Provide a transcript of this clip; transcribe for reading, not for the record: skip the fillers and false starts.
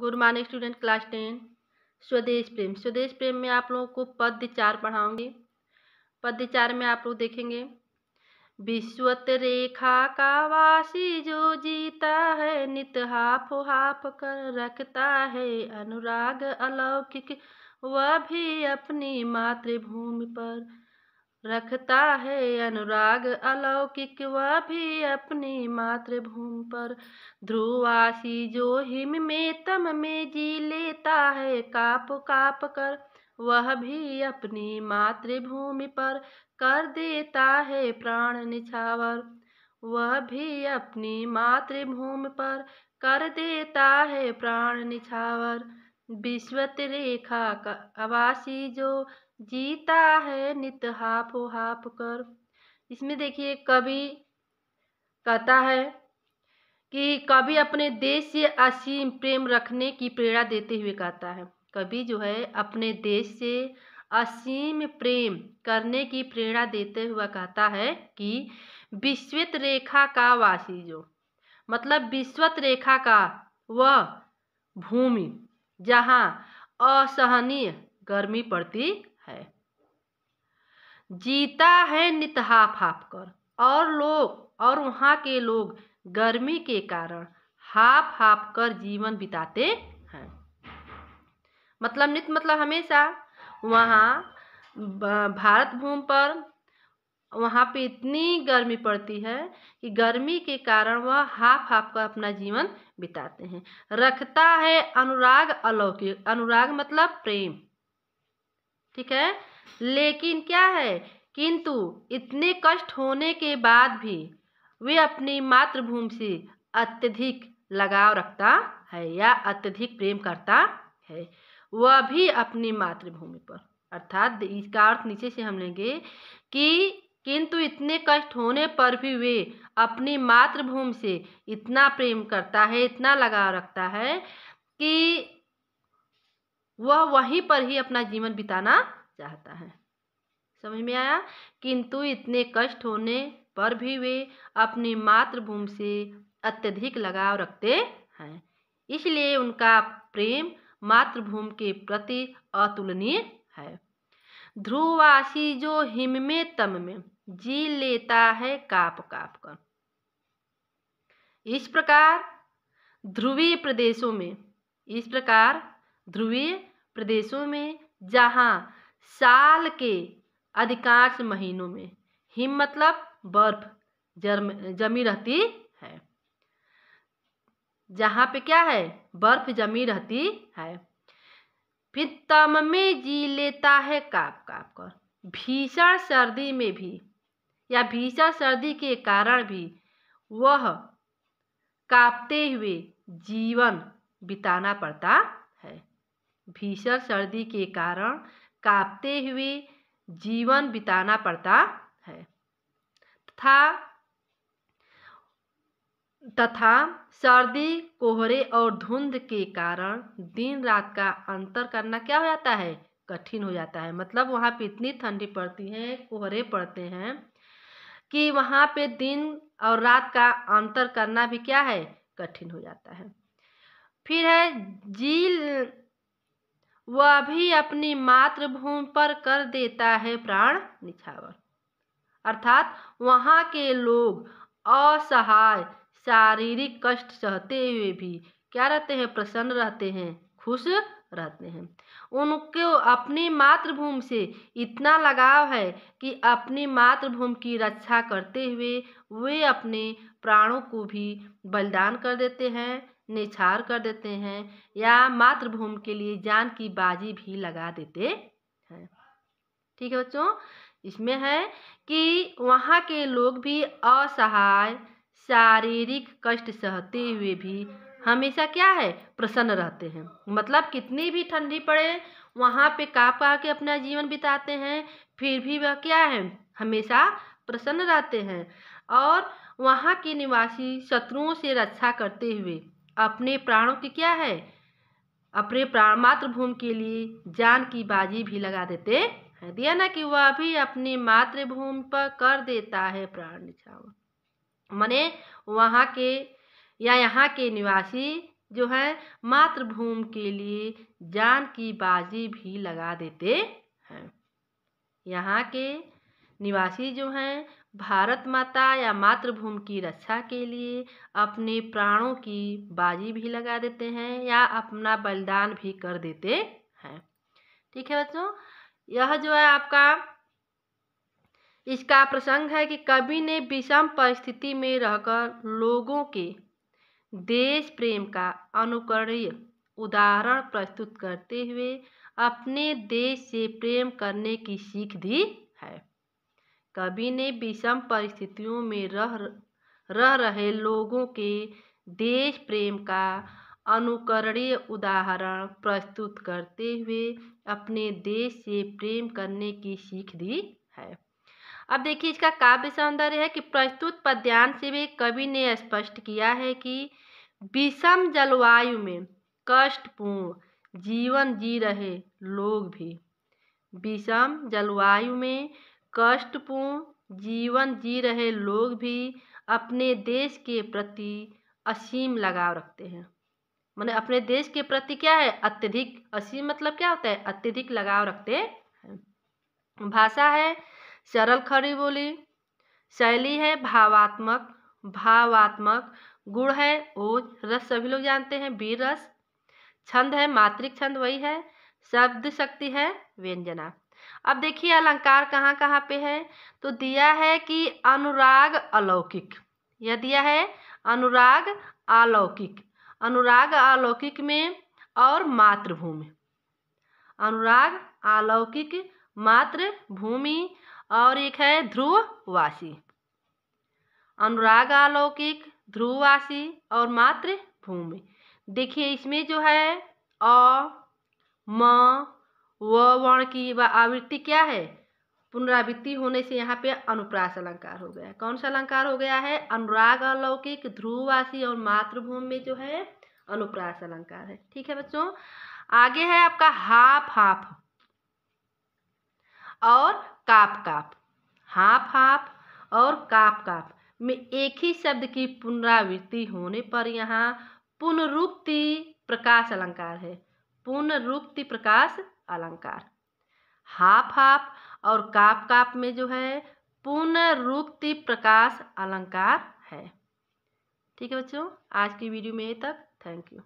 Good morning student, class 10। स्वदेश प्रेम। स्वदेश प्रेम में आप लोगों को पद्य 4 पढ़ाऊंगी। पद्य 4 में आप लोग देखेंगे, विश्वत रेखा का वासी जो जीता है, नित हाफ हाफ कर रखता है अनुराग अलौकिक, वह भी अपनी मातृभूमि पर रखता है अनुराग अलौकिक, वह भी अपनी मातृभूमि पर। ध्रुवासी जो हिम में तम में जी लेता है काप काप कर, वह भी अपनी मातृभूमि पर कर देता है प्राण निछावर, वह भी अपनी मातृभूमि पर कर देता है प्राण निछावर। विश्वत रेखा का आवासी जो जीता है नित हाफ हाफ कर। इसमें देखिए, कवि कहता है कि कवि अपने देश से असीम प्रेम रखने की प्रेरणा देते हुए कहता है, कवि जो है अपने देश से असीम प्रेम करने की प्रेरणा देते हुए कहता है कि विश्वत रेखा का वासी जो, मतलब विश्वत रेखा का वह भूमि जहाँ असहनीय गर्मी पड़ती है, जीता है नित हाफ हाफ कर, और वहाँ के लोग गर्मी के कारण हाफ हाफ कर जीवन बिताते हैं। मतलब नित मतलब हमेशा वहाँ भारत भूमि पर वहाँ पे इतनी गर्मी पड़ती है कि गर्मी के कारण वह हाफ हाफ कर अपना जीवन बिताते हैं। रखता है अनुराग अलौकिक। अनुराग मतलब प्रेम, ठीक है। लेकिन क्या है, किंतु इतने कष्ट होने के बाद भी वे अपनी मातृभूमि से अत्यधिक लगाव रखता है या अत्यधिक प्रेम करता है, वह भी अपनी मातृभूमि पर। अर्थात इसका अर्थ नीचे से हम लेंगे कि किंतु इतने कष्ट होने पर भी वे अपनी मातृभूमि से इतना प्रेम करता है, इतना लगाव रखता है कि वह वहीं पर ही अपना जीवन बिताना चाहता है। समझ में आया? किंतु इतने कष्ट होने पर भी वे अपनी मातृभूमि से अत्यधिक लगाव रखते हैं, इसलिए उनका प्रेम मातृभूमि के प्रति अतुलनीय है। ध्रुवासी जो हिम में तम में जी लेता है काप काप कर। इस प्रकार ध्रुवीय प्रदेशों में जहाँ साल के अधिकांश महीनों में हिम मतलब बर्फ जमी रहती है, जहाँ पे क्या है, बर्फ जमी रहती है, फिर तम में जी लेता है काप काप कर। भीषण सर्दी में भी या भीषण सर्दी के कारण भी वह कांपते हुए जीवन बिताना पड़ता है। भीषण सर्दी के कारण कांपते हुए जीवन बिताना पड़ता है तथा सर्दी, कोहरे और धुंध के कारण दिन रात का अंतर करना क्या हो जाता है, कठिन हो जाता है। मतलब वहाँ पे इतनी ठंडी पड़ती है, कोहरे पड़ते हैं कि वहाँ पे दिन और रात का अंतर करना भी क्या है, कठिन हो जाता है। फिर है जील, वह भी अपनी मातृभूमि पर कर देता है प्राण निछावर। अर्थात वहाँ के लोग असहाय शारीरिक कष्ट सहते हुए भी क्या रहते हैं, प्रसन्न रहते हैं, खुश रहते हैं। उनको अपनी मातृभूमि से इतना लगाव है कि अपनी मातृभूमि की रक्षा करते हुए वे अपने प्राणों को भी बलिदान कर देते हैं, निछावर कर देते हैं, या मातृभूमि के लिए जान की बाजी भी लगा देते हैं। ठीक है बच्चों, इसमें है कि वहाँ के लोग भी असहाय शारीरिक कष्ट सहते हुए भी हमेशा क्या है, प्रसन्न रहते हैं। मतलब कितनी भी ठंडी पड़े वहाँ पे काँप के अपना जीवन बिताते हैं, फिर भी वह क्या है, हमेशा प्रसन्न रहते हैं। और वहाँ के निवासी शत्रुओं से रक्षा करते हुए अपने प्राणों की क्या है, अपने मातृभूमि के लिए जान की बाजी भी लगा देते हैं। दिया ना कि वह भी अपनी मातृभूमि पर कर देता है प्राण निछावर। माने वहाँ के या यहाँ के निवासी जो है मातृभूमि के लिए जान की बाजी भी लगा देते हैं। यहाँ के निवासी जो हैं भारत माता या मातृभूमि की रक्षा के लिए अपने प्राणों की बाजी भी लगा देते हैं या अपना बलिदान भी कर देते हैं। ठीक है बच्चों, यह जो है आपका इसका प्रसंग है कि कवि ने विषम परिस्थिति में रहकर लोगों के देश प्रेम का अनुकरणीय उदाहरण प्रस्तुत करते हुए अपने देश से प्रेम करने की सीख दी है। कवि ने विषम परिस्थितियों में रह रहे लोगों के देश प्रेम का अनुकरणीय उदाहरण प्रस्तुत करते हुए अपने देश से प्रेम करने की सीख दी है। अब देखिए इसका काव्य सौंदर्य है कि प्रस्तुत पद्यांश से भी कवि ने स्पष्ट किया है कि विषम जलवायु में कष्टपूर्ण जीवन जी रहे लोग भी विषम जलवायु में कष्टपूर्ण जीवन जी रहे लोग भी अपने देश के प्रति असीम लगाव रखते हैं। माने अपने देश के प्रति क्या है, अत्यधिक, असीम मतलब क्या होता है, अत्यधिक लगाव रखते हैं। भाषा है सरल खड़ी बोली, शैली है भावात्मक, गुण है ओज, रस सभी लोग जानते हैं वीर रस, छंद है मात्रिक छंद वही है, शब्द शक्ति है व्यंजना। अब देखिए अलंकार कहाँ कहाँ पे है, तो दिया है कि अनुराग अलौकिक, यह दिया है अनुराग अलौकिक में और मातृभूमि, अनुराग अलौकिक मातृभूमि और एक है ध्रुववासी, अनुराग अलौकिक ध्रुववासी और मातृभूमि। देखिए इसमें जो है अ म व वर्ण की आवृत्ति क्या है, पुनरावृत्ति होने से यहाँ पे अनुप्रास अलंकार हो गया है। कौन सा अलंकार हो गया है, अनुराग अलौकिक ध्रुववासी और मातृभूमि में जो है अनुप्रास अलंकार है। ठीक है बच्चों, आगे है आपका हाफ और काप, हाफ और काप में एक ही शब्द की पुनरावृत्ति होने पर यहाँ पुनरुक्ति प्रकाश अलंकार है, पुनरुक्ति प्रकाश अलंकार। हाफ और काप में जो है पुनरुक्ति प्रकाश अलंकार है। ठीक है बच्चों, आज की वीडियो में ये तक। Thank you.